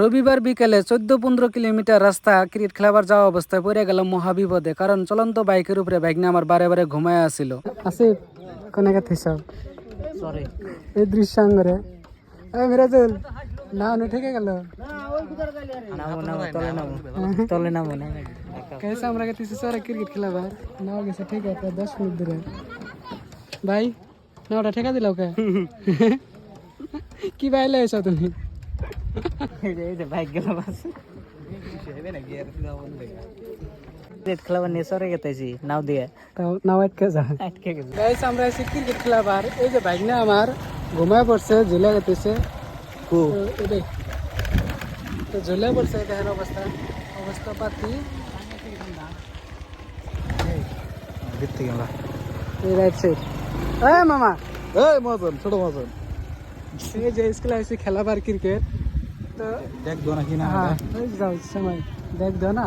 রবিবার বিকেলে 14-15 কিলোমিটার রাস্তা ক্রিকেট খেলাবার যাওয়া অবস্থায় পড়ে গেল মহাবিপদে, কারণ চলন্ত বাইকের উপরে বাইক নিয়ে আমার বারে বারে ঘুমায় আসছিল। আসিফ কোনে গেছিস সরি এই দৃশ্যাঙ্গরে মিরাজুল না উঠে গেল তলে নামো না कैसे আমরা গেছি সারা ক্রিকেট খেলাবার না গেছে ঠিক আছে 10 মিনিট ধরে ভাই না ওটা ঠেকা দিলাও কে কি বাইলে এসো তুমি এই যে বাইক গেল বাস সেবে না গিয়ার দাও বন্ধ ক্রিকেট খেলাবার নিয়ে সরে গেতেছি নাও দিয়ে তাও নাও আটকে গেছে গাইস আমরা এসে ক্রিকেট খেলাবার এই যে বাইক না আমার ঘুমায় পড়ছে ঝুলে গেতেছে কো এই তো ঝুলে পড়ছে দেখেন অবস্থা পাতি দেখতে গেল এই রাইট সাইড এই মামা এই মজন ছোট মজন এই যে স্কুলে এসে খেলাবার ক্রিকেট তো দেখ দো না কি না এই যাও সময় দেখ দো না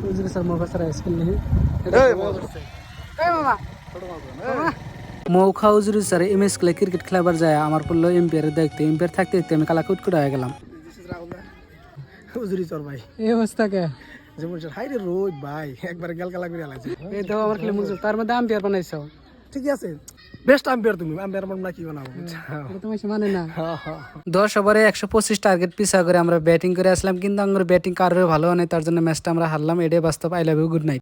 উজরে স্যার মোবাসারা স্কুল নেই এই মামা ছোট মজন মৌখা উজরি স্যার এমএস ক্লে ক্রিকেট খেলাবার যায় আমার পড়লো এম্পায়ার দেখতে এম্পায়ার থাকতে দেখতে আমি কালা কুটকুট হয়ে গেলাম উজরি চর ভাই এই অবস্থা কে যেমন হাই রে রোজ ভাই একবার গেল কালা করে আলাইছে এই তো আমার খেলে মুজুর তার মধ্যে আম্পায়ার বানাইছো ঠিক আছে বেস্ট আম্পায়ার তুমি আম্পায়ার আমরা কি বানাবো তুমি মানে না 10 ওভারে 125 টার্গেট পিছা করে আমরা ব্যাটিং করে আসলাম, কিন্তু আমার ব্যাটিং কারোর ভালো হয় তার জন্য ম্যাচটা আমরা হারলাম। এটাই বাস্তব। I love you, good night.